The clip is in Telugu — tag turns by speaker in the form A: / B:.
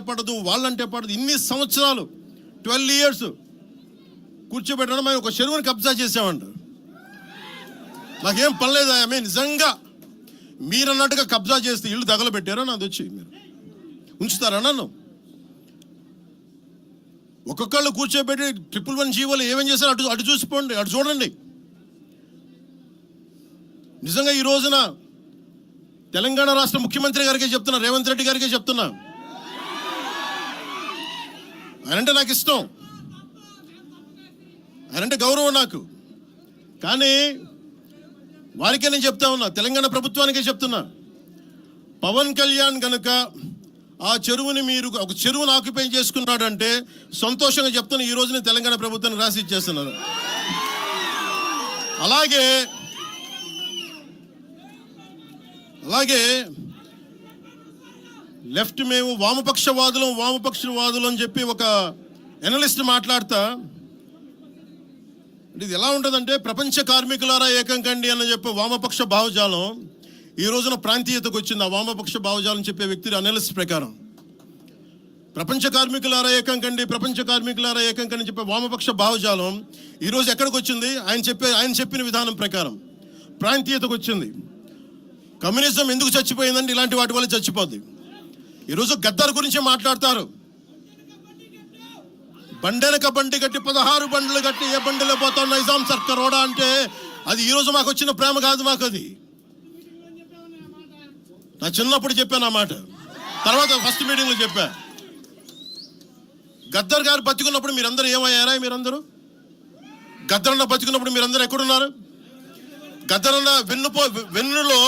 A: పడదు, వాళ్ళంటే పడదు. ఇన్ని సంవత్సరాలు 12 years కూర్చోబెట్టడం, మేము ఒక చెరువుని కబ్జా చేసామంట. నాకేం పనిలేదు. నిజంగా మీరన్నట్టుగా కబ్జా చేస్తే ఇల్లు తగలబెట్టారో నాది వచ్చి మీరు ఉంచుతారా నన్ను? ఒక్కొక్కళ్ళు కూర్చోబెట్టి 111 జీవోలు ఏమేం చేశారు అటు చూసిపోండి, అటు చూడండి. నిజంగా ఈ రోజున తెలంగాణ రాష్ట్ర ముఖ్యమంత్రి గారికే చెప్తున్నా, రేవంత్ రెడ్డి గారికే చెప్తున్నా, ఆయనంటే నాకు ఇష్టం, ఆయనంటే గౌరవం నాకు. కానీ వారికే నేను చెప్తా ఉన్నా, తెలంగాణ ప్రభుత్వానికే చెప్తున్నా, పవన్ కళ్యాణ్ కనుక ఆ చెరువుని మీరు ఒక చెరువును ఆక్యుపై చేసుకున్నాడంటే సంతోషంగా చెప్తున్నా, ఈ రోజున తెలంగాణ ప్రభుత్వానికి రాసి ఇచ్చేస్తున్నారు. అలాగే లెఫ్ట్ మేము వామపక్షవాదులు అని చెప్పి ఒక ఎనలిస్ట్ మాట్లాడతా, ఇది ఎలా ఉంటుందంటే, ప్రపంచ కార్మికులారా ఏకం కండి అని చెప్పే వామపక్ష భావజాలం ఈ రోజున ప్రాంతీయతకు వచ్చింది. ఆ వామపక్ష భావజాలం చెప్పే వ్యక్తి అనలిస్ట్ ప్రకారం ప్రపంచ కార్మికులారా ఏకం కండి చెప్పే వామపక్ష భావజాలం ఈరోజు ఎక్కడికి వచ్చింది? ఆయన చెప్పిన విధానం ప్రకారం ప్రాంతీయతకు వచ్చింది. కమ్యూనిజం ఎందుకు చచ్చిపోయిందండి? ఇలాంటి వాటి వల్ల చచ్చిపోద్ది. ఈరోజు గద్దర్ గురించి మాట్లాడతారు. బండెనక బండి కట్టి 16 బండ్లు కట్టి ఏ బండిలో పోతాం నైజాం సర్కారోడా అంటే అది ఈరోజు మాకు వచ్చిన ప్రేమ కాదు. మాకు అది నా చిన్నప్పుడు చెప్పాను ఆ మాట, తర్వాత ఫస్ట్ మీటింగ్లో చెప్పా. గద్దర్ గారు బతుకున్నప్పుడు మీరందరూ ఏమయ్యారా? గద్దరన్న బతుకున్నప్పుడు మీరందరూ ఎక్కడున్నారు? గద్దరన్న వెన్నులో